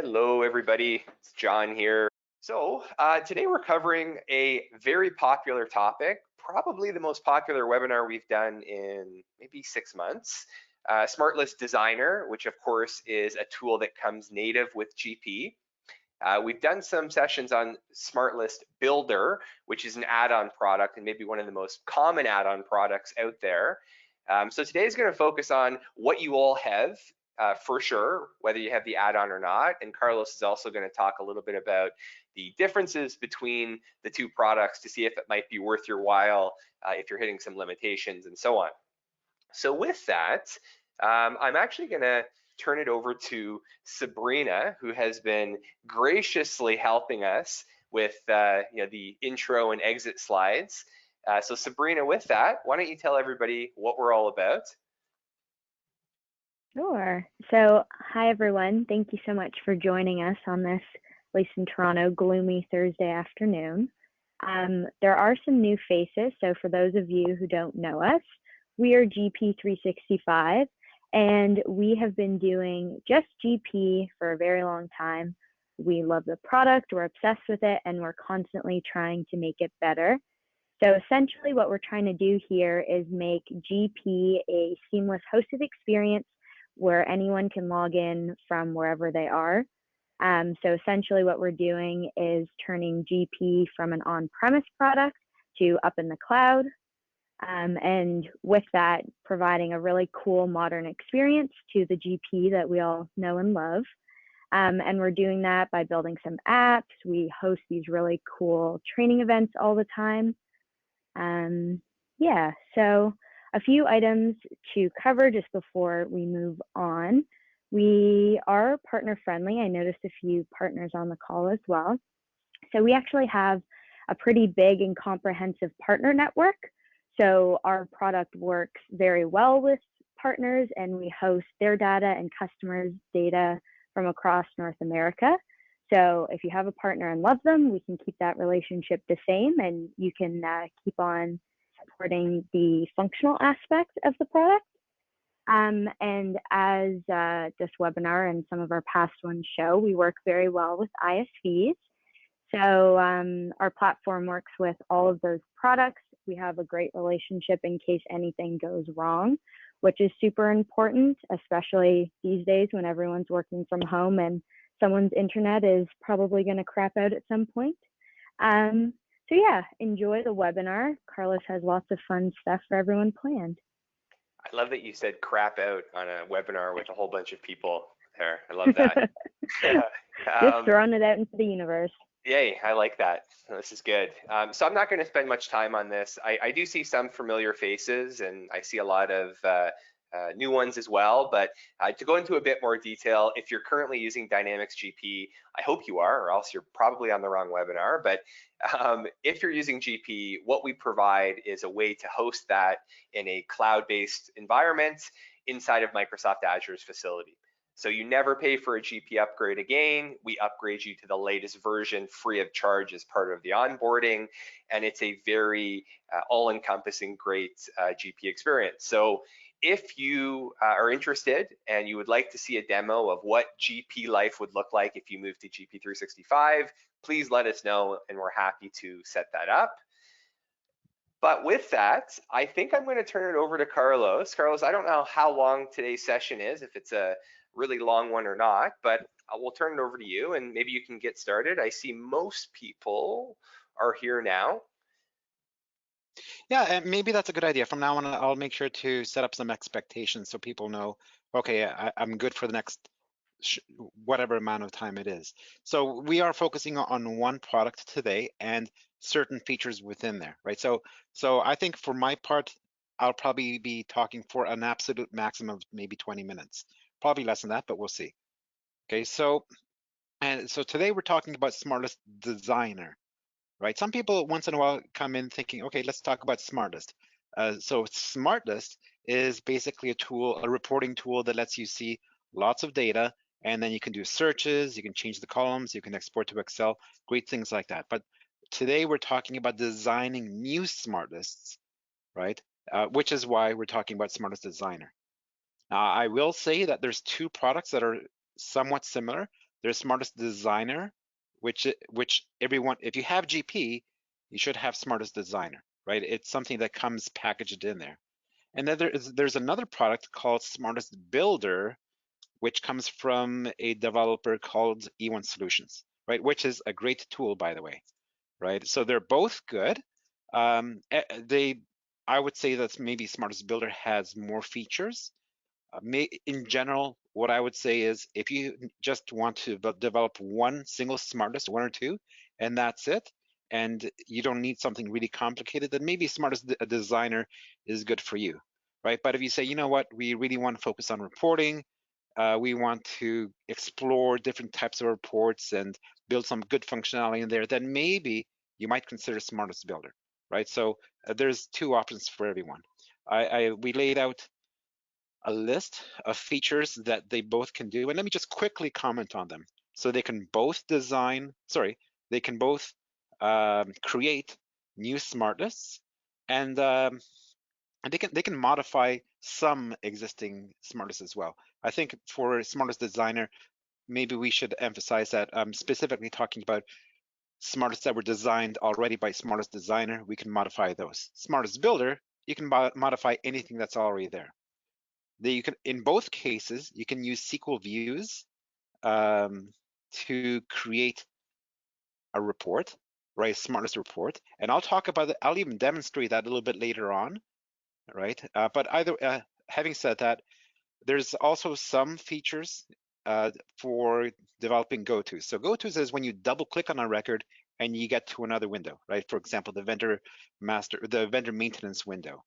Hello, everybody. It's John here. Today we're covering a very popular topic, probably the most popular webinar we've done in maybe 6 months. SmartList Designer, which of course is a tool that comes native with GP. We've done some sessions on SmartList Builder, which is an add-on product and maybe one of the most common add-on products out there. So today is going to focus on what you all have for sure, whether you have the add-on or not. And Carlos is also going to talk a little bit about the differences between the two products to see if it might be worth your while if you're hitting some limitations and so on. So with that, I'm actually going to turn it over to Sabrina, who has been graciously helping us with the intro and exit slides. So Sabrina, with that, why don't you tell everybody what we're all about? Sure. So, hi everyone. Thank you so much for joining us on this, at least in Toronto, gloomy Thursday afternoon. There are some new faces. So for those of you who don't know us, we are GP365, and we have been doing just GP for a very long time. We love the product, we're obsessed with it, and we're constantly trying to make it better. So essentially what we're trying to do here is make GP a seamless hosted experience where anyone can log in from wherever they are. So essentially what we're doing is turning GP from an on-premise product to up in the cloud. And with that, providing a really cool modern experience to the GP that we all know and love. And we're doing that by building some apps. We host these really cool training events all the time. Yeah, so a few items to cover just before we move on. We are partner friendly. I noticed a few partners on the call as well. So we actually have a pretty big and comprehensive partner network. So our product works very well with partners, and we host their data and customers' data from across North America. So if you have a partner and love them, we can keep that relationship the same, and you can keep on supporting the functional aspects of the product. And as this webinar and some of our past ones show, we work very well with ISVs. So our platform works with all of those products. We have a great relationship in case anything goes wrong, which is super important, especially these days when everyone's working from home and someone's internet is probably going to crap out at some point. So yeah, enjoy the webinar. Carlos has lots of fun stuff for everyone planned. I love that you said crap out on a webinar with a whole bunch of people there. I love that. Just throwing it out into the universe. Yay, I like that. This is good. So I'm not going to spend much time on this. I do see some familiar faces, and I see a lot of new ones as well, but to go into a bit more detail, if you're currently using Dynamics GP, I hope you are, or else you're probably on the wrong webinar. But if you're using GP, what we provide is a way to host that in a cloud-based environment inside of Microsoft Azure's facility. So you never pay for a GP upgrade again. We upgrade you to the latest version free of charge as part of the onboarding, and it's a very all-encompassing great GP experience. So if you are interested and you would like to see a demo of what GP life would look like if you move to GP365, please let us know, and we're happy to set that up. But with that, I think I'm going to turn it over to Carlos. Carlos, I don't know how long today's session is, if it's a really long one or not, but we'll turn it over to you and maybe you can get started. I see most people are here now. Yeah, and maybe that's a good idea. From now on, I'll make sure to set up some expectations so people know, okay, I'm good for the next whatever amount of time it is. So we are focusing on one product today and certain features within there, right? So I think for my part, I'll probably be talking for an absolute maximum of maybe 20 minutes. Probably less than that, but we'll see. Okay, so today we're talking about SmartList Designer, right? Some people once in a while come in thinking, okay, let's talk about SmartList. So SmartList is basically a tool, a reporting tool that lets you see lots of data, and then you can do searches, you can change the columns, you can export to Excel, great things like that. But today we're talking about designing new SmartLists, right? Which is why we're talking about SmartList Designer. I will say that there's two products that are somewhat similar. There's Smartest Designer, which everyone, if you have GP, you should have Smartest Designer, right? It's something that comes packaged in there. And then there's another product called Smartest Builder, which comes from a developer called E1 Solutions, right? Which is a great tool, by the way, right? So they're both good. I would say that maybe Smartest Builder has more features. In general, what I would say is if you just want to develop one single Smartest, one or two, and that's it, and you don't need something really complicated, then maybe Smartest Designer is good for you, right? But if you say, you know what, we really want to focus on reporting, we want to explore different types of reports and build some good functionality in there, then maybe you might consider Smartest Builder, right? So there's two options for everyone. We laid out a list of features that they both can do, and let me just quickly comment on them. So they can both they can both create new smart lists, and they can modify some existing smart lists as well. I think for Smartest Designer, maybe we should emphasize that I'm specifically talking about smartest that were designed already by Smartest Designer. We can modify those. Smartest Builder, you can modify anything that's already there. You can, in both cases, you can use SQL views to create a report, right? Smartest report, and I'll talk about it. I'll even demonstrate that a little bit later on, right? Having said that, there's also some features for developing go-tos. So go-tos is when you double click on a record and you get to another window, right? For example, the vendor maintenance window.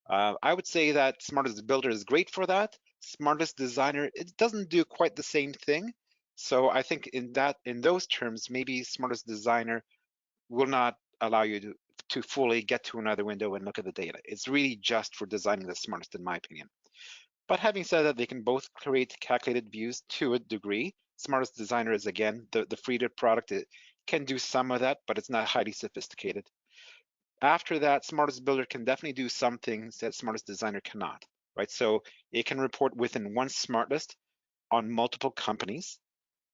I would say that Smartest Builder is great for that. Smartest Designer, it doesn't do quite the same thing. So I think in those terms, maybe Smartest Designer will not allow you to fully get to another window and look at the data. It's really just for designing the smartest, in my opinion. But having said that, they can both create calculated views to a degree. Smartest Designer is, again, the free product. It can do some of that, but it's not highly sophisticated. After that, Smartest Builder can definitely do some things that Smartest Designer cannot, right? So it can report within one smart list on multiple companies,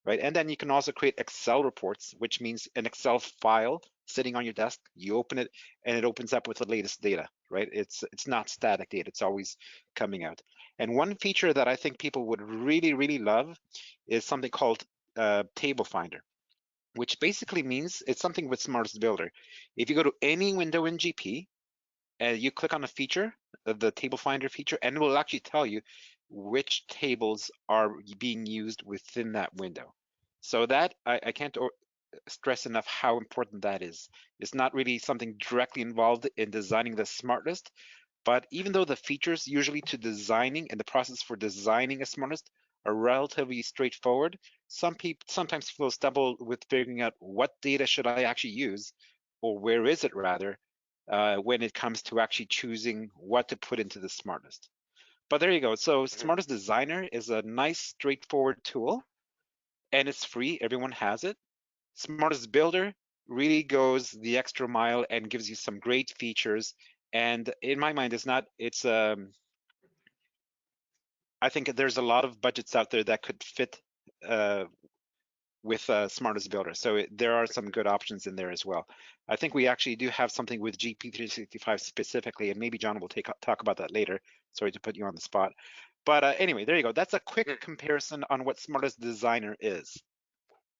right? And then you can also create Excel reports, which means an Excel file sitting on your desk. You open it and it opens up with the latest data, right? It's not static data. It's always coming out. And one feature that I think people would really, really love is something called Table Finder, which basically means it's something with Smartest Builder. If you go to any window in GP and you click on a feature, the Table Finder feature, and it will actually tell you which tables are being used within that window. So that I can't stress enough how important that is. It's not really something directly involved in designing the smart list, but even though the features usually to designing and the process for designing a smart list are relatively straightforward, sometimes people stumble with figuring out what data should I actually use, or where is it rather, when it comes to actually choosing what to put into the smart list. But there you go. So Smartest Designer is a nice, straightforward tool, and it's free. Everyone has it. Smartest Builder really goes the extra mile and gives you some great features. And in my mind, I think there's a lot of budgets out there that could fit with Smartest Builder. So there are some good options in there as well. I think we actually do have something with GP365 specifically, and maybe John will talk about that later. Sorry to put you on the spot. But anyway, there you go. That's a quick comparison on what Smartest Designer is.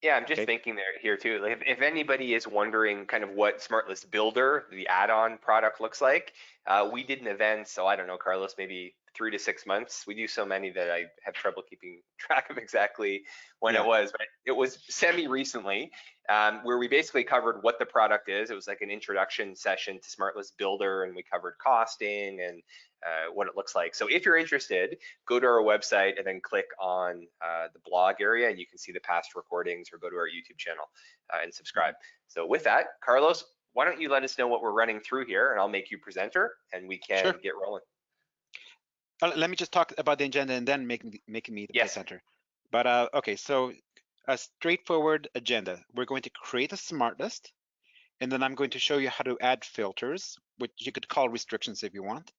Yeah, I'm just thinking here too. Like if anybody is wondering kind of what SmartList Builder, the add-on product, looks like, we did an event. So I don't know, Carlos, maybe 3 to 6 months. We do so many that I have trouble keeping track of exactly when it was, but it was semi-recently, where we basically covered what the product is. It was like an introduction session to SmartList Builder, and we covered costing and what it looks like. So if you're interested, go to our website and then click on the blog area, and you can see the past recordings, or go to our YouTube channel and subscribe. So with that, Carlos, why don't you let us know what we're running through here, and I'll make you presenter and we can get rolling. Let me just talk about the agenda and then making me the presenter. But okay, so a straightforward agenda. We're going to create a smart list, and then I'm going to show you how to add filters, which you could call restrictions if you want.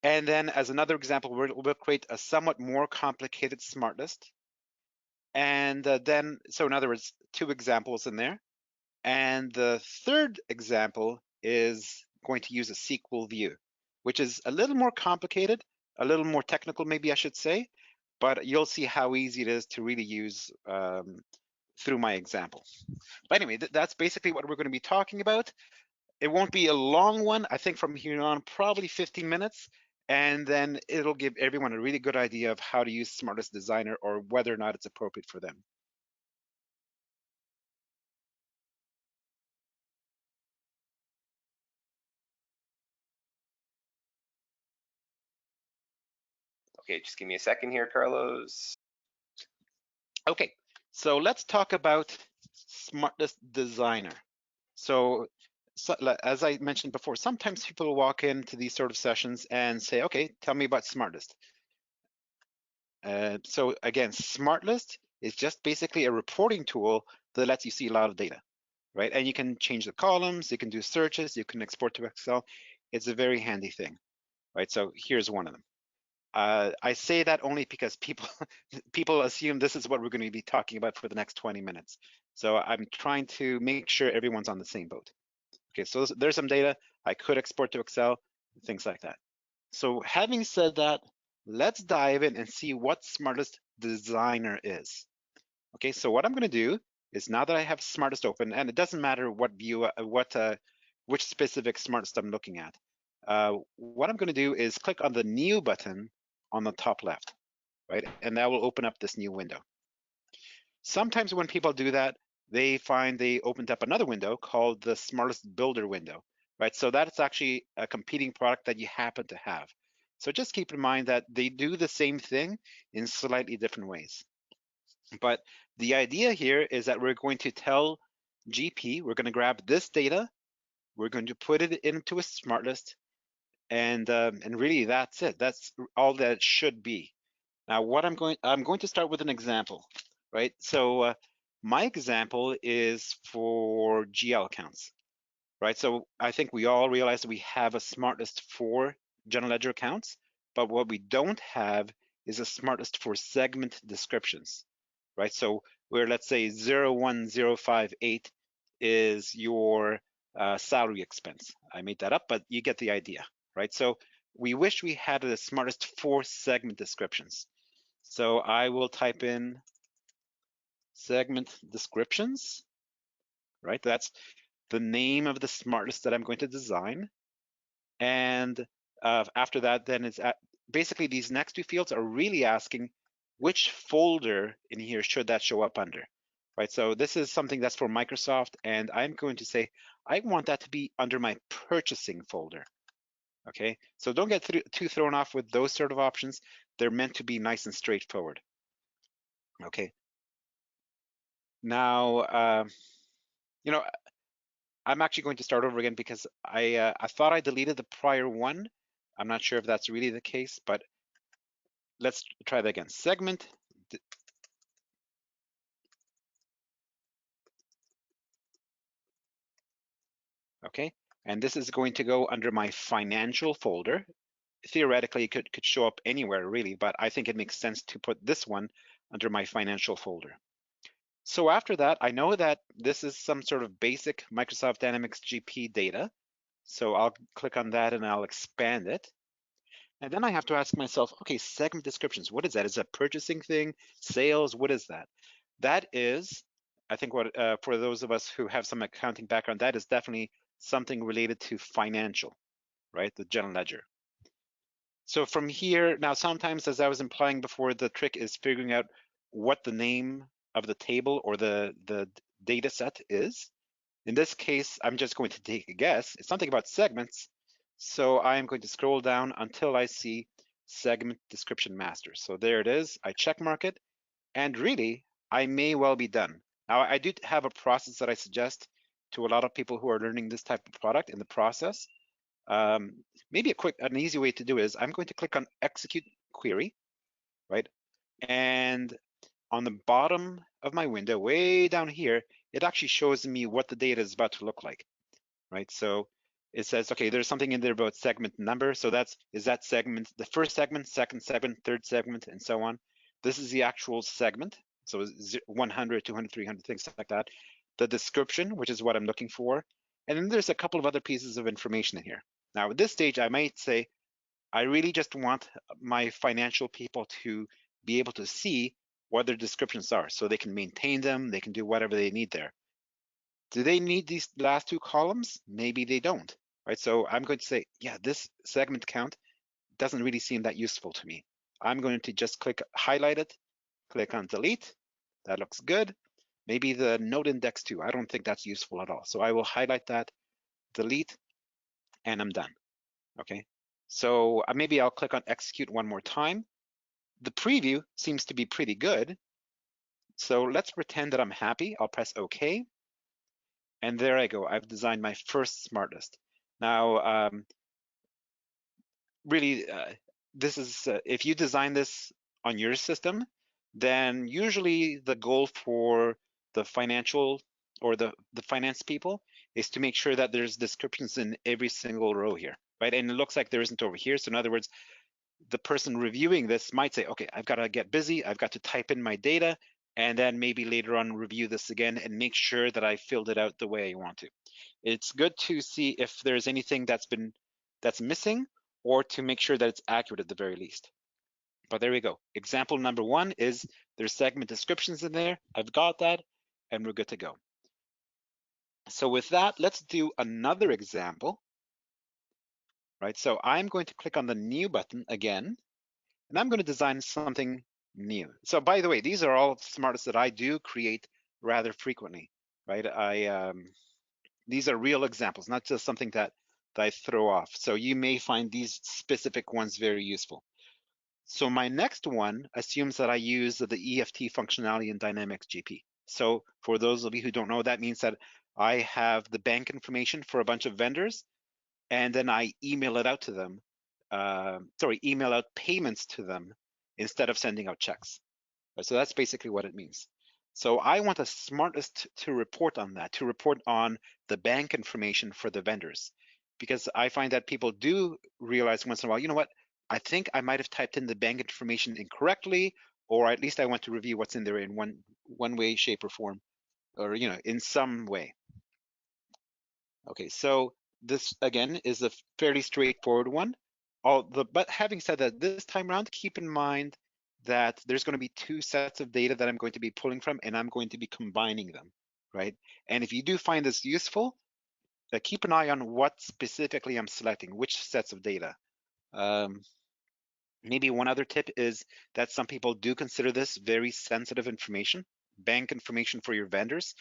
And then as another example, we'll create a somewhat more complicated smart list. And then, so in other words, 2 examples in there. And the third example is going to use a SQL view, which is a little more complicated, a little more technical, maybe I should say, but you'll see how easy it is to really use through my example. But anyway, that's basically what we're going to be talking about. It won't be a long one. I think from here on, probably 15 minutes. And then it'll give everyone a really good idea of how to use SmartList Designer or whether or not it's appropriate for them. Okay, just give me a second here, Carlos. Okay, so let's talk about SmartList Designer. So, as I mentioned before, sometimes people walk into these sort of sessions and say, okay, tell me about SmartList. So again, SmartList is just basically a reporting tool that lets you see a lot of data, right? And you can change the columns, you can do searches, you can export to Excel. It's a very handy thing, right? So here's one of them. I say that only because people people assume this is what we're going to be talking about for the next 20 minutes. So I'm trying to make sure everyone's on the same boat. Okay, so there's some data I could export to Excel, things like that. So having said that, let's dive in and see what SmartList Designer is. Okay, so what I'm going to do is now that I have SmartList open, and it doesn't matter what view, which specific SmartList I'm looking at. What I'm going to do is click on the New button on the top left, right? And that will open up this new window. Sometimes when people do that, they find they opened up another window called the SmartList Builder window, right? So that's actually a competing product that you happen to have. So just keep in mind that they do the same thing in slightly different ways. But the idea here is that we're going to tell GP, we're going to grab this data, we're going to put it into a SmartList, and really that's it. That's all that it should be. Now, what I'm going to start with an example, right? So my example is for GL accounts, right? So I think we all realize that we have a SmartList for general ledger accounts, but what we don't have is a SmartList for segment descriptions, right? So where let's say 01058 is your salary expense. I made that up, but you get the idea, right? So we wish we had a SmartList for segment descriptions. So I will type in segment descriptions, right? That's the name of the SmartList that I'm going to design. And after that, then it's basically these next 2 fields are really asking which folder in here should that show up under, right? So this is something that's for Microsoft, and I'm going to say, I want that to be under my purchasing folder. Okay, so don't get too thrown off with those sort of options. They're meant to be nice and straightforward. Okay. Now, you know, I'm actually going to start over again because I thought I deleted the prior one. I'm not sure if that's really the case, but let's try that again. Segment. Okay, and this is going to go under my financial folder. Theoretically, it could show up anywhere really, but I think it makes sense to put this one under my financial folder. So after that, I know that this is some sort of basic Microsoft Dynamics GP data. So I'll click on that and I'll expand it. And then I have to ask myself, okay, segment descriptions, what is that? Is that a purchasing thing, sales, what is that? That is, I think what for those of us who have some accounting background, that is definitely something related to financial, right? The general ledger. So from here, now sometimes as I was implying before, the trick is figuring out what the name of the table or the data set is. In this case, I'm just going to take a guess. It's something about segments. So I'm going to scroll down until I see segment description master. So there it is. I check mark it. And really, I may well be done. Now, I do have a process that I suggest to a lot of people who are learning this type of product in the process. Maybe an easy way to do it is I'm going to click on execute query, right? And on the bottom of my window, way down here, it actually shows me what the data is about to look like, right? So it says, okay, there's something in there about segment number. So is that segment, the first segment, second segment, third segment, and so on. This is the actual segment, So 100, 200, 300, things like that. The description, which is what I'm looking for. And then there's a couple of other pieces of information in here. Now, at this stage, I might say, I really just want my financial people to be able to see what their descriptions are so they can maintain them, they can do whatever they need there. Do they need these last two columns? Maybe they don't, right? So I'm going to say, yeah, this segment count doesn't really seem that useful to me. I'm going to just highlight it, click on delete. That looks good. Maybe the node index too. I don't think that's useful at all. So I will highlight that, delete, and I'm done. Okay. So maybe I'll click on execute one more time. The preview seems to be pretty good. So let's pretend that I'm happy. I'll press OK. And there I go. I've designed my first smart list. Now, really, this is if you design this on your system, then usually the goal for the financial or the finance people is to make sure that there's descriptions in every single row here, right? And it looks like there isn't over here. So in other words, the person reviewing this might say, okay, I've got to get busy. I've got to type in my data and then maybe later on review this again and make sure that I filled it out the way I want to. It's good to see if there's anything that's missing or to make sure that it's accurate at the very least. But there we go. Example number one is there's segment descriptions in there. I've got that and we're good to go. So with that, let's do another example, right? So I'm going to click on the new button again, and I'm going to design something new. So by the way, these are all SmartLists that I do create rather frequently, right? These are real examples, not just something that I throw off. So you may find these specific ones very useful. So my next one assumes that I use the EFT functionality in Dynamics GP. So for those of you who don't know, that means that I have the bank information for a bunch of vendors, and then I email it out to them. Email out payments to them instead of sending out checks. So that's basically what it means. So I want a SmartList to report on that, to report on the bank information for the vendors, because I find that people do realize once in a while, you know what, I think I might have typed in the bank information incorrectly, or at least I want to review what's in there in one way, shape, or form, or in some way. Okay, so this again is a fairly straightforward one. But having said that, this time around, keep in mind that there's going to be two sets of data that I'm going to be pulling from, and I'm going to be combining them, right? And if you do find this useful, keep an eye on what specifically I'm selecting, which sets of data. Maybe one other tip is that some people do consider this very sensitive information, bank information for your vendors.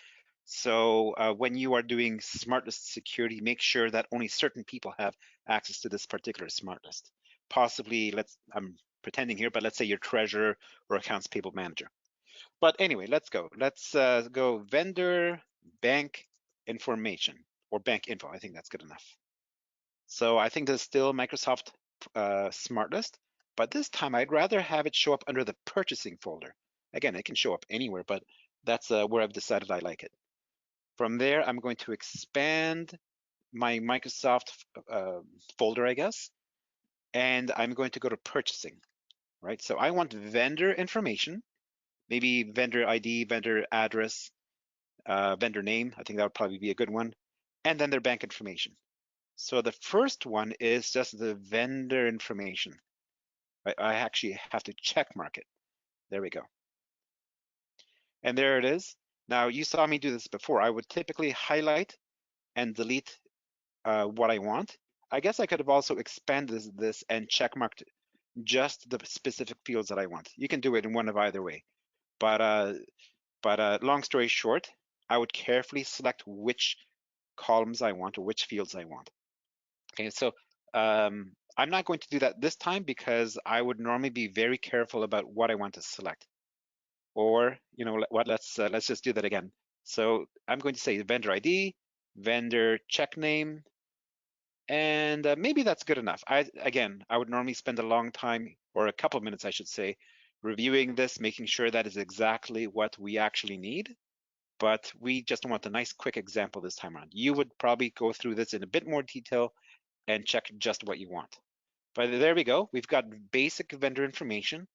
So when you are doing SmartList security, make sure that only certain people have access to this particular SmartList. Possibly, I'm pretending here, but let's say your treasurer or accounts payable manager. But anyway, let's go. Let's go vendor bank information or bank info. I think that's good enough. So I think there's still Microsoft SmartList, but this time I'd rather have it show up under the purchasing folder. Again, it can show up anywhere, but that's where I've decided I like it. From there, I'm going to expand my Microsoft folder, I guess, and I'm going to go to purchasing, right? So I want vendor information, maybe vendor ID, vendor address, vendor name. I think that would probably be a good one. And then their bank information. So the first one is just the vendor information. I actually have to check mark it. There we go. And there it is. Now you saw me do this before. I would typically highlight and delete what I want. I guess I could have also expanded this and check marked just the specific fields that I want. You can do it in one of either way. But long story short, I would carefully select which columns I want or which fields I want. Okay, so I'm not going to do that this time because I would normally be very careful about what I want to select. Or, you know what, let's just do that again. So I'm going to say vendor ID, vendor check name, and maybe that's good enough. Again, I would normally spend a long time, or a couple of minutes, I should say, reviewing this, making sure that is exactly what we actually need. But we just want a nice quick example this time around. You would probably go through this in a bit more detail and check just what you want. But there we go. We've got basic vendor information.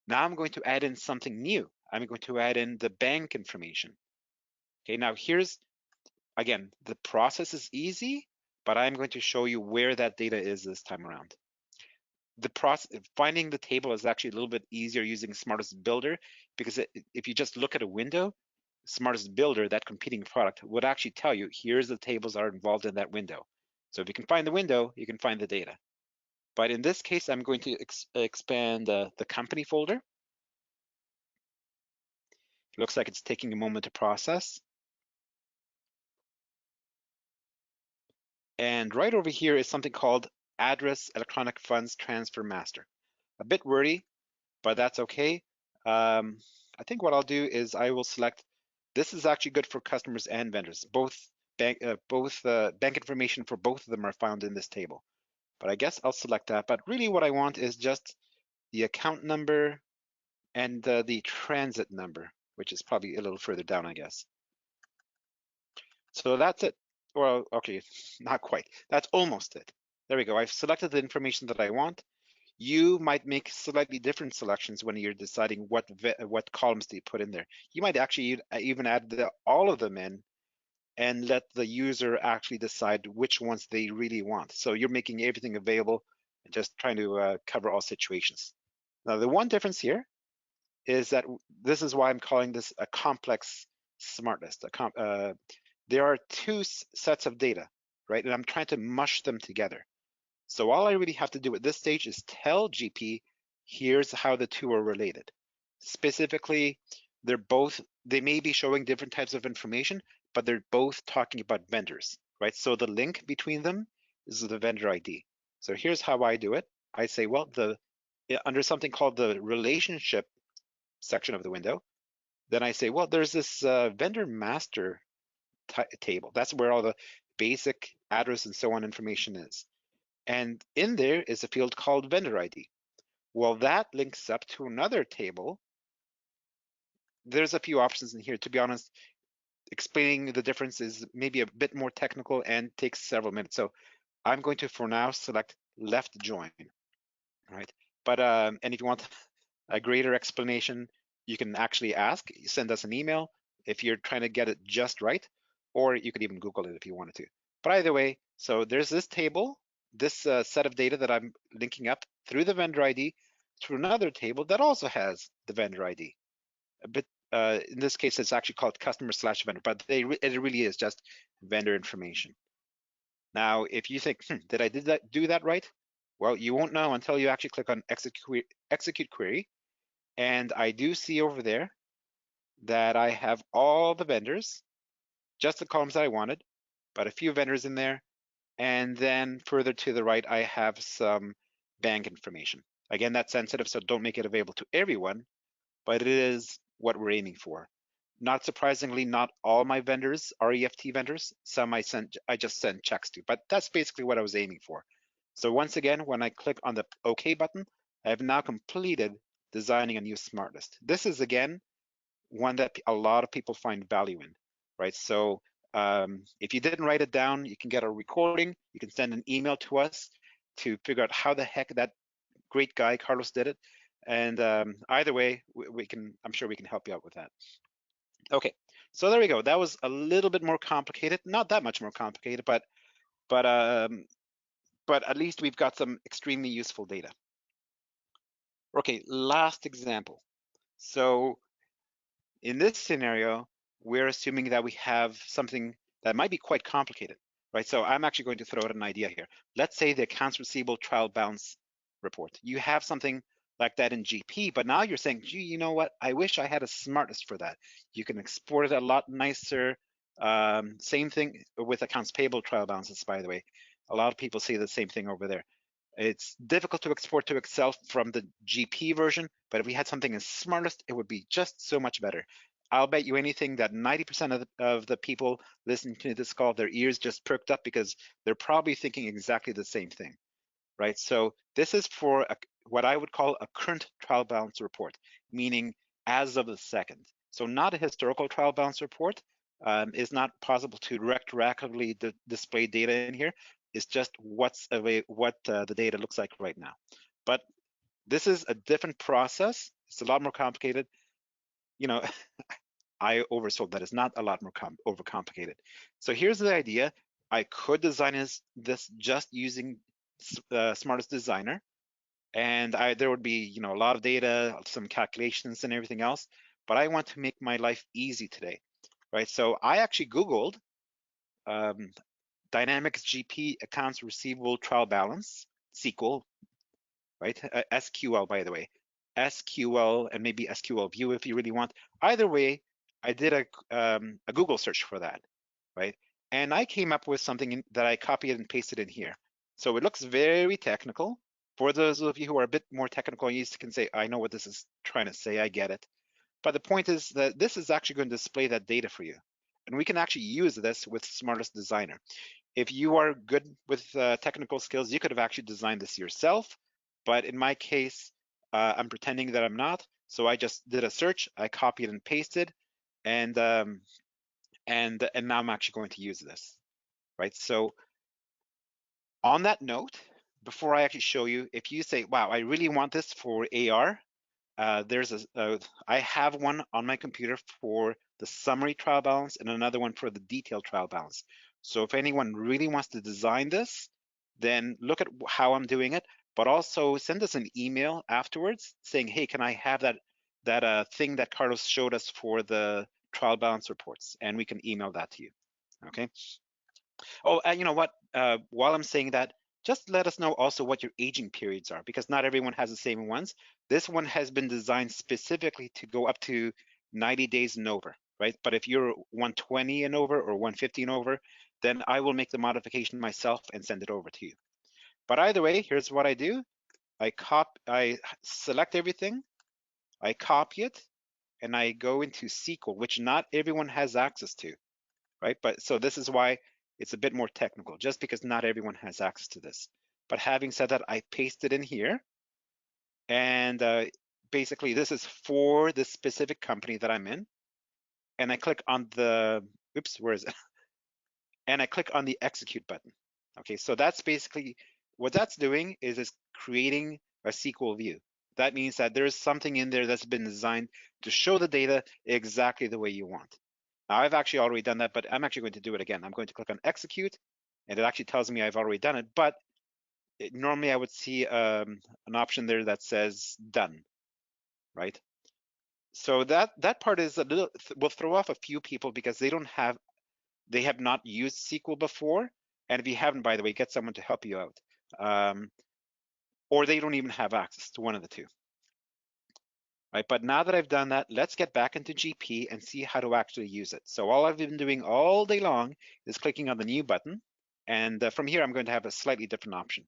Now I'm going to add in something new. I'm going to add in the bank information. Okay, now here's, again, the process is easy, but I'm going to show you where that data is this time around. The process, finding the table is actually a little bit easier using SmartList Builder, because if you just look at a window, SmartList Builder, that competing product, would actually tell you, here's the tables that are involved in that window. So if you can find the window, you can find the data. But in this case, I'm going to expand the company folder. Looks like it's taking a moment to process. And right over here is something called Address Electronic Funds Transfer Master. A bit wordy, but that's okay. I think what I'll do is I will select, this is actually good for customers and vendors. Both bank information for both of them are found in this table. But I guess I'll select that. But really what I want is just the account number and the transit number, which is probably a little further down, I guess. So that's it. Well, okay, not quite. That's almost it. There we go. I've selected the information that I want. You might make slightly different selections when you're deciding what columns to put in there. You might actually even add all of them in and let the user actually decide which ones they really want. So you're making everything available and just trying to cover all situations. Now, the one difference here is that this is why I'm calling this a complex smart list. There are two sets of data, right? And I'm trying to mush them together. So all I really have to do at this stage is tell GP, here's how the two are related. Specifically, they may be showing different types of information, but they're both talking about vendors, right? So the link between them is the vendor ID. So here's how I do it. I say, well, under something called the relationship section of the window, then I say, well, there's this vendor master table. That's where all the basic address and so on information is. And in there is a field called vendor ID. Well, that links up to another table. There's a few options in here. To be honest, explaining the difference is maybe a bit more technical and takes several minutes. So I'm going to, for now, select left join, right? But, and if you want a greater explanation, you can actually send us an email if you're trying to get it just right, or you could even Google it if you wanted to. But either way, so there's this table, this set of data that I'm linking up through the vendor ID to another table that also has the vendor ID. But in this case, it's actually called customer/vendor, but it really is just vendor information. Now, if you think, did I do that right? Well, you won't know until you actually click on execute query. And I do see over there that I have all the vendors, just the columns that I wanted, but a few vendors in there. And then further to the right, I have some bank information. Again, that's sensitive, so don't make it available to everyone, but it is what we're aiming for. Not surprisingly, not all my vendors are EFT vendors. Some I just send checks to, but that's basically what I was aiming for. So once again, when I click on the OK button, I have now completed designing a new smart list. This is, again, one that a lot of people find value in, right? So if you didn't write it down, you can get a recording. You can send an email to us to figure out how the heck that great guy Carlos did it. And either way, I'm sure we can help you out with that. Okay, so there we go. That was a little bit more complicated, not that much more complicated, but at least we've got some extremely useful data. Okay, last example. So in this scenario, we're assuming that we have something that might be quite complicated, right? So I'm actually going to throw out an idea here. Let's say the accounts receivable trial balance report. You have something like that in GP, but now you're saying, gee, you know what? I wish I had a smart list for that. You can export it a lot nicer. Same thing with accounts payable trial balances, by the way. A lot of people say the same thing over there. It's difficult to export to Excel from the GP version, but if we had something in SmartList, it would be just so much better. I'll bet you anything that 90% of the people listening to this call, their ears just perked up because they're probably thinking exactly the same thing, right? So this is for what I would call a current trial balance report, meaning as of the second. So not a historical trial balance report. Is not possible to retroactively display data in here. It's just what the data looks like right now. But this is a different process. It's a lot more complicated. I oversold that. It's not a lot more overcomplicated. So here's the idea. I could design this just using Smartest Designer, and there would be a lot of data, some calculations and everything else, but I want to make my life easy today, right? So I actually Googled um, Dynamics GP accounts receivable trial balance, SQL, right? SQL, by the way, SQL and maybe SQL view if you really want. Either way, I did a Google search for that, right? And I came up with something that I copied and pasted in here. So it looks very technical. For those of you who are a bit more technical, you can say, I know what this is trying to say, I get it. But the point is that this is actually going to display that data for you. And we can actually use this with Smartest Designer. If you are good with technical skills, you could have actually designed this yourself. But in my case, I'm pretending that I'm not. So I just did a search, I copied and pasted, and now I'm actually going to use this, right? So on that note, before I actually show you, if you say, wow, I really want this for AR, I have one on my computer for the summary trial balance and another one for the detailed trial balance. So if anyone really wants to design this, then look at how I'm doing it, but also send us an email afterwards saying, hey, can I have that thing that Carlos showed us for the trial balance reports? And we can email that to you, okay? Oh, and you know what? While I'm saying that, just let us know also what your aging periods are, because not everyone has the same ones. This one has been designed specifically to go up to 90 days and over, right? But if you're 120 and over or 150 and over, then I will make the modification myself and send it over to you. But either way, here's what I do. I select everything, I copy it, and I go into SQL, which not everyone has access to, right? But so this is why it's a bit more technical, just because not everyone has access to this. But having said that, I paste it in here, and basically this is for the specific company that I'm in, and I click on the, oops, where is it? And I click on the execute button. Okay, so that's basically what that's doing is creating a SQL view. That means that there's something in there that's been designed to show the data exactly the way you want. Now I've actually already done that, but I'm actually going to do it again. I'm going to click on execute, and it actually tells me I've already done it, but normally I would see an option there that says done, right? So that part is a little, will throw off a few people because they have not used SQL before. And if you haven't, by the way, get someone to help you out. Or they don't even have access to one of the two. Right, but now that I've done that, let's get back into GP and see how to actually use it. So all I've been doing all day long is clicking on the new button. And from here, I'm going to have a slightly different option.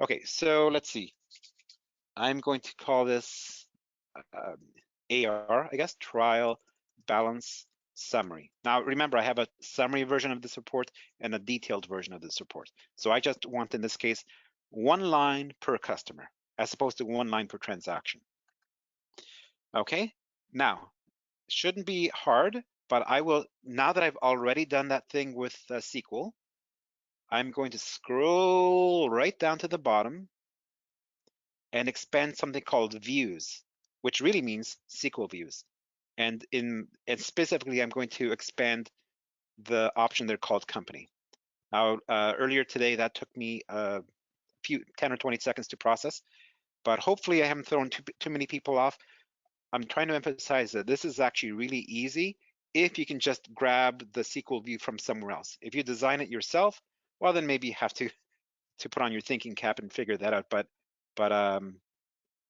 Okay, so let's see. I'm going to call this AR, I guess, trial balance summary. Now, remember, I have a summary version of this report and a detailed version of this report. So I just want, in this case, one line per customer, as opposed to one line per transaction. Okay, now, shouldn't be hard, but I will, now that I've already done that thing with SQL, I'm going to scroll right down to the bottom and expand something called views, which really means SQL views. And specifically, I'm going to expand the option there called company. Now, earlier today, that took me a few 10 or 20 seconds to process, but hopefully I haven't thrown too many people off. I'm trying to emphasize that this is actually really easy if you can just grab the SQL view from somewhere else. If you design it yourself, well, then maybe you have to put on your thinking cap and figure that out. But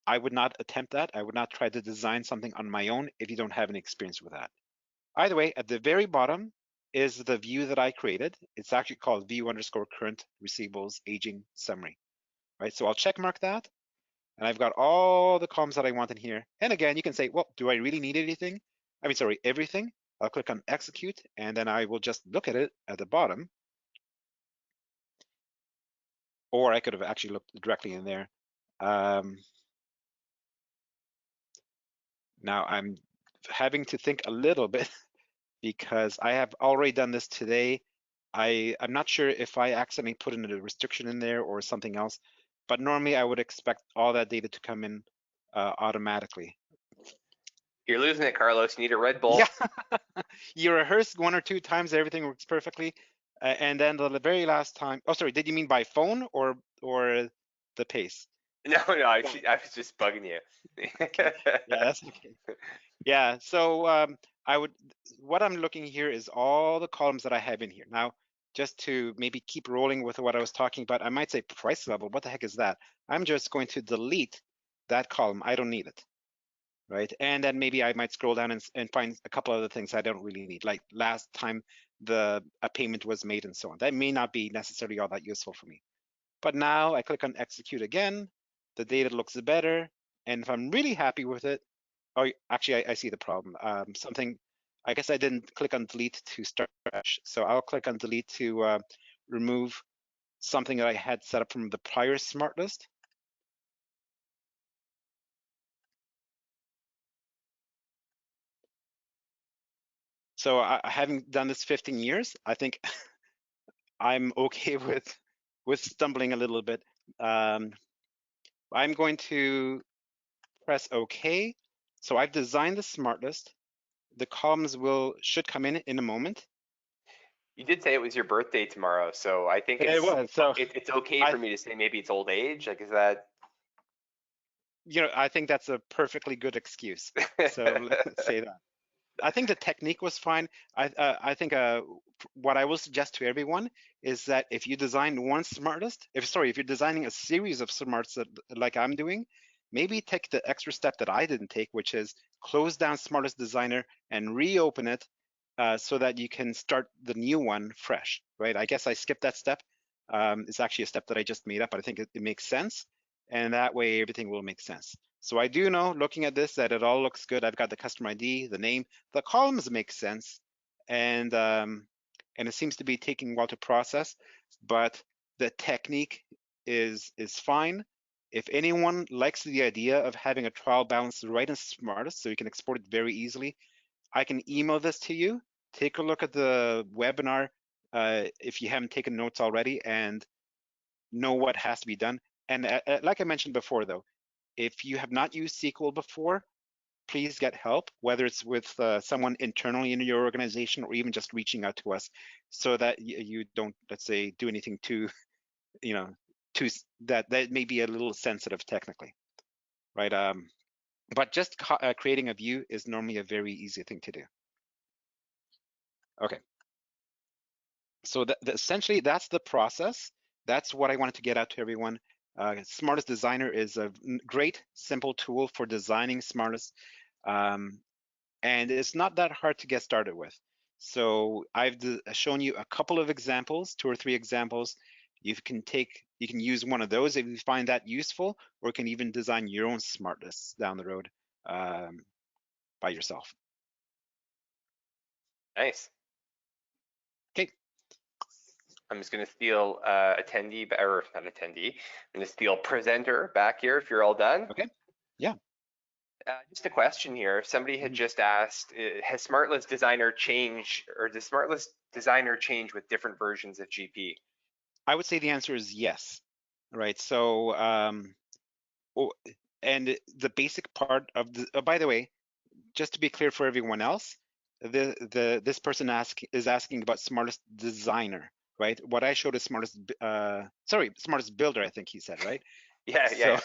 I would not attempt that. I would not try to design something on my own if you don't have any experience with that. Either way, at the very bottom is the view that I created. It's actually called view underscore current receivables aging summary, right? So I'll check mark that. And I've got all the columns that I want in here. And again, you can say, well, do I really need anything? I mean, sorry, everything. I'll click on execute, and then I will just look at it at the bottom. Or I could have actually looked directly in there. Now I'm having to think a little bit because I have already done this today. I'm not sure if I accidentally put in a restriction in there or something else, but normally I would expect all that data to come in automatically. You're losing it, Carlos. You need a Red Yeah, Bull. you rehearse 1 or 2 times, everything works perfectly, and then the very last time. Oh, sorry, did you mean by phone or the pace? No, no, Phone. I was just bugging you. Okay, yeah, that's okay. Yeah, so I would, what I'm looking here is all the columns that I have in here. Now, just to maybe keep rolling with what I was talking about, I might say price level. What the heck is that? I'm just going to delete that column. I don't need it, right? And then maybe I might scroll down and find a couple other things I don't really need, like last time a payment was made and so on. That may not be necessarily all that useful for me. But now I click on execute again. The data looks better. And if I'm really happy with it, oh, actually, I see the problem. I guess I didn't click on delete to start fresh. So I'll click on delete to remove something that I had set up from the prior smart list. So having done this 15 years, I think I'm okay with stumbling a little bit. I'm going to press OK. So I've designed the smart list. The columns should come in a moment. You did say it was your birthday tomorrow, so I think It was. So it's okay I, for me to say maybe it's old age. Like, is that? I think that's a perfectly good excuse. So let's say that. I think the technique was fine. I think what I will suggest to everyone is that if you design one smart list, if you're designing a series of smarts like I'm doing, maybe take the extra step that I didn't take, which is close down Smartest Designer and reopen it so that you can start the new one fresh, right? I guess I skipped that step. It's actually a step that I just made up, but I think it makes sense. And that way everything will make sense. So I do know, looking at this, that it all looks good. I've got the customer ID, the name, the columns make sense, and it seems to be taking a while to process, but the technique is fine. If anyone likes the idea of having a trial balance right in Smartest, so you can export it very easily, I can email this to you. Take a look at the webinar if you haven't taken notes already and know what has to be done. And like I mentioned before, though, if you have not used SQL before, please get help, whether it's with someone internally in your organization or even just reaching out to us so that you don't, let's say, do anything too, you know, too, that may be a little sensitive technically, right? But just creating a view is normally a very easy thing to do. Okay, so essentially that's the process. That's what I wanted to get out to everyone. Smartest Designer is a great, simple tool for designing Smartest. And it's not that hard to get started with. So I've shown you a couple of examples, 2 or 3 examples. You can use one of those if you find that useful, or you can even design your own smart lists down the road by yourself. Nice. Okay. I'm just going to steal attendee, or not attendee. I'm going to steal presenter back here if you're all done. Okay. Yeah. Just a question here. Somebody had just asked, has SmartList Designer changed, or does SmartList Designer change with different versions of GP? I would say the answer is yes. Right. So, and the basic part of the, by the way, just to be clear for everyone else, this person is asking about Smartest Designer, right? What I showed is Smartest Builder, I think he said, right? Yeah, So, yeah,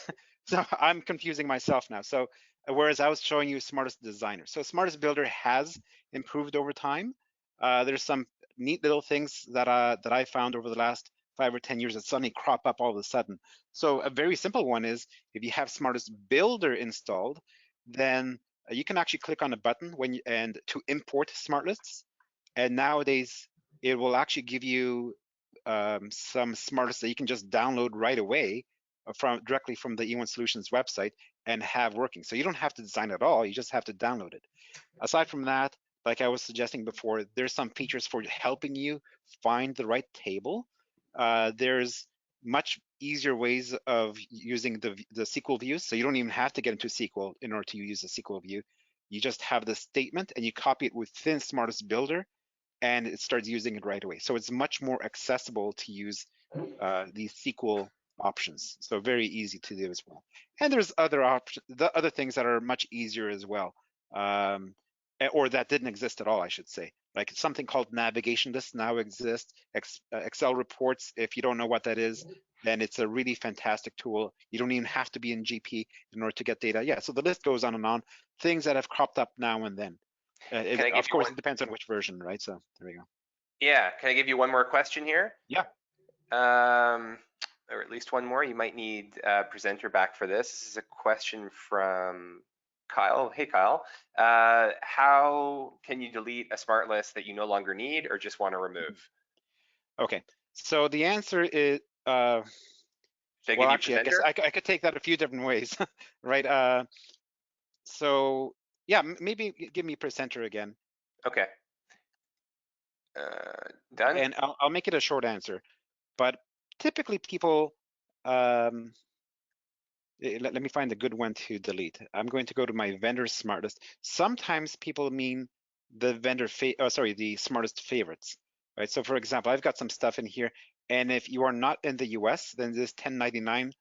so I'm confusing myself now. So, whereas I was showing you Smartest Designer, so Smartest Builder has improved over time. There's some neat little things that I found over the last 5 or 10 years that suddenly crop up all of a sudden. So a very simple one is if you have Smartest Builder installed, then you can actually click on a button and to import smart lists. And nowadays, it will actually give you some smart lists that you can just download right away directly from the E1 Solutions website and have working. So you don't have to design at all. You just have to download it. Aside from that, like I was suggesting before, there's some features for helping you find the right table. There's much easier ways of using the SQL views. So you don't even have to get into SQL in order to use the SQL view. You just have the statement and you copy it within Smartest Builder and it starts using it right away. So it's much more accessible to use these SQL options. So very easy to do as well. And there's other options, the other things that are much easier as well. or that didn't exist at all, I should say. Like something called navigation lists now exists. Excel reports, if you don't know what that is, then it's a really fantastic tool. You don't even have to be in GP in order to get data. Yeah, so the list goes on and on. Things that have cropped up now and then. Can I give Of you course, one? it depends on which version, right? So there we go. Yeah, can I give you one more question here? Yeah. Or at least one more. You might need a presenter back for this. This is a question from Kyle. Hey, Kyle. How can you delete a smart list that you no longer need or just want to remove? Okay, so the answer is, Should I well, give you actually, I guess presenter? I could take that a few different ways, right? So yeah, maybe give me presenter again. Okay. Done? And I'll make it a short answer. But typically people, let me find a good one to delete. I'm going to go to my vendor smart list. Sometimes people mean the the smartest favorites, right? So for example, I've got some stuff in here, and if you are not in the US, then this 1099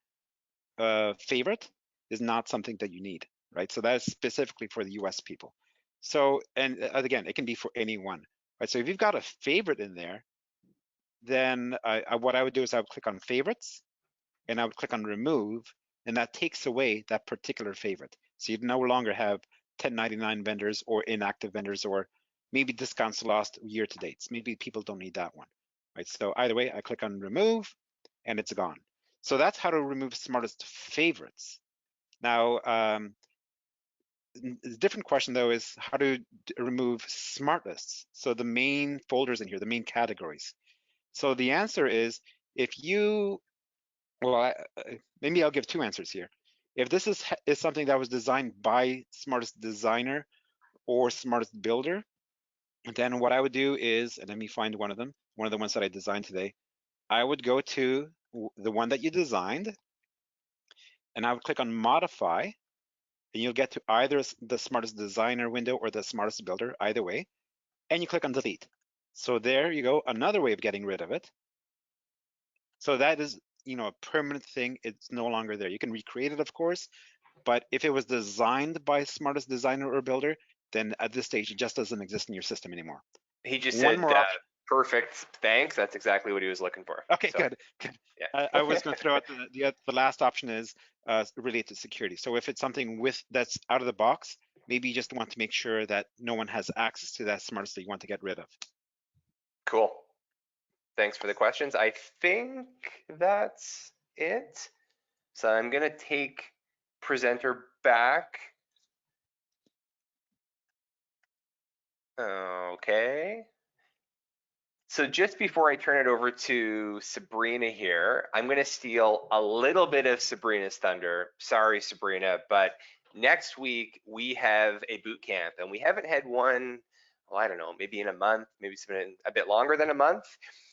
favorite is not something that you need, right? So that is specifically for the US people. So, and again, it can be for anyone, right? So if you've got a favorite in there, then what I would do is I would click on favorites and I would click on remove, and that takes away that particular favorite. So you no longer have 1099 vendors or inactive vendors or maybe discounts lost year to dates. Maybe people don't need that one, right? So either way, I click on remove and it's gone. So that's how to remove smartest favorites. Now, the different question though is how to remove smart lists. So the main folders in here, the main categories. So the answer is if you, well, maybe I'll give two answers here. If this is something that was designed by smartest designer or smartest builder, then what I would do is, and let me find one of them, one of the ones that I designed today. I would go to the one that you designed, and I would click on modify, and you'll get to either the smartest designer window or the smartest builder, either way, and you click on delete. So there you go, another way of getting rid of it. So that is, a permanent thing. It's no longer there. You can recreate it, of course, but if it was designed by smartest designer or builder, then at this stage, it just doesn't exist in your system anymore. He just One said more option. perfect. Thanks. That's exactly what he was looking for. Okay, So, good. yeah. I was going to throw out the last option is related to security. So if it's something that's out of the box, maybe you just want to make sure that no one has access to that smartest that you want to get rid of. Cool. Thanks for the questions. I think that's it. So I'm going to take presenter back. Okay. So just before I turn it over to Sabrina here, I'm going to steal a little bit of Sabrina's thunder. Sorry, Sabrina, but next week we have a boot camp, and we haven't had one, well, I don't know, maybe in a month, maybe it's been a bit longer than a month.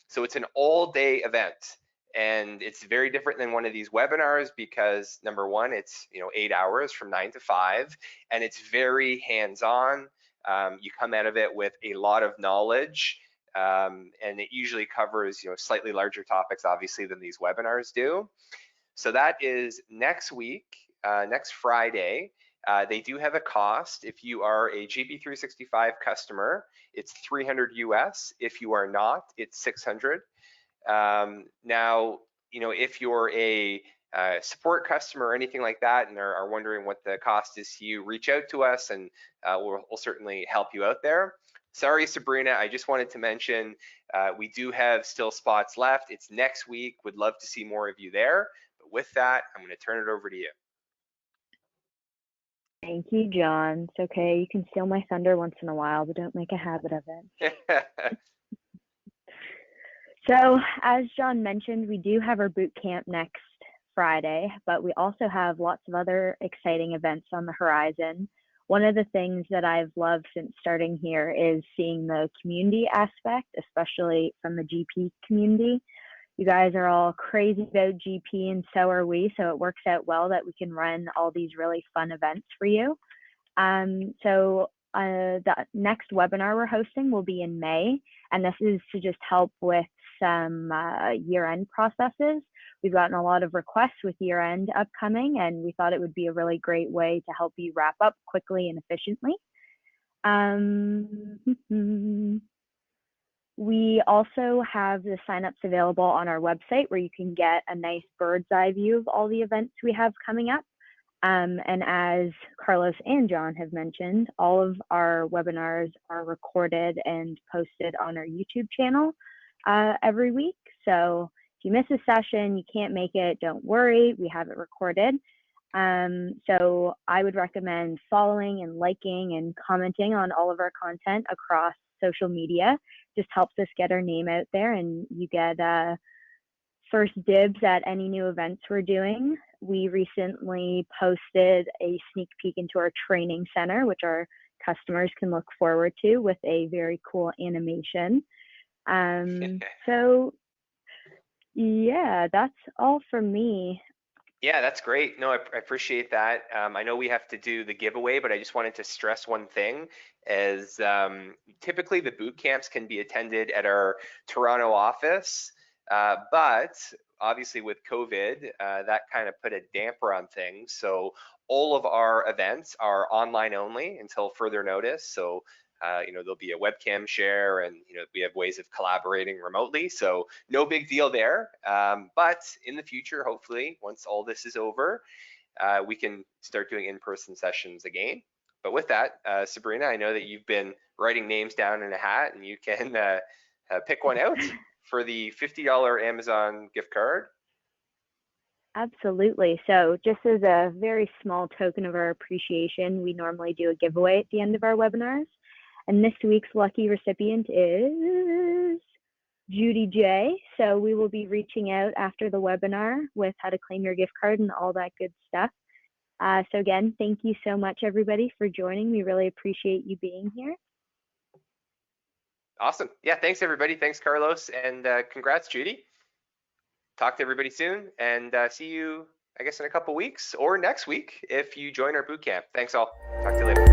So it's an all-day event, and it's very different than one of these webinars because number one, it's 8 hours from 9 to 5, and it's very hands-on. You come out of it with a lot of knowledge. And it usually covers slightly larger topics obviously than these webinars do. So that is next week, next Friday. They do have a cost. If you are a GB365 customer, it's 300 US. If you are not, it's 600. Now, if you're a support customer or anything like that and are wondering what the cost is to you, reach out to us and we'll certainly help you out there. Sorry, Sabrina, I just wanted to mention we do have still spots left. It's next week. Would love to see more of you there. But with that, I'm going to turn it over to you. Thank you, John. It's okay. You can steal my thunder once in a while, but don't make a habit of it. So as John mentioned, we do have our boot camp next Friday, but we also have lots of other exciting events on the horizon. One of the things that I've loved since starting here is seeing the community aspect, especially from the GP community. You guys are all crazy about GP and so are we, so it works out well that we can run all these really fun events for you. The next webinar we're hosting will be in May, and this is to just help with some year-end processes. we've gotten a lot of requests with year end upcoming, and we thought it would be a really great way to help you wrap up quickly and efficiently. We also have the signups available on our website where you can get a nice bird's eye view of all the events we have coming up. And as Carlos and John have mentioned, all of our webinars are recorded and posted on our YouTube channel every week. So if you miss a session, you can't make it, don't worry, we have it recorded. So I would recommend following and liking and commenting on all of our content across social media. Just helps us get our name out there, and you get first dibs at any new events we're doing. We recently posted a sneak peek into our training center, which our customers can look forward to with a very cool animation. So yeah, that's all from me. Yeah, that's great. No, I appreciate that. I know we have to do the giveaway, but I just wanted to stress one thing is typically the boot camps can be attended at our Toronto office, but obviously with COVID, that kind of put a damper on things. So all of our events are online only until further notice. So there'll be a webcam share, and we have ways of collaborating remotely, so no big deal there. But in the future, hopefully, once all this is over, we can start doing in-person sessions again. But with that, Sabrina, I know that you've been writing names down in a hat, and you can pick one out for the $50 Amazon gift card. Absolutely. So just as a very small token of our appreciation, we normally do a giveaway at the end of our webinars. And this week's lucky recipient is Judy J. So we will be reaching out after the webinar with how to claim your gift card and all that good stuff. So again, thank you so much, everybody, for joining. We really appreciate you being here. Awesome. Yeah, thanks, everybody. Thanks, Carlos. And congrats, Judy. Talk to everybody soon, and see you, I guess, in a couple weeks or next week if you join our bootcamp. Thanks all. Talk to you later.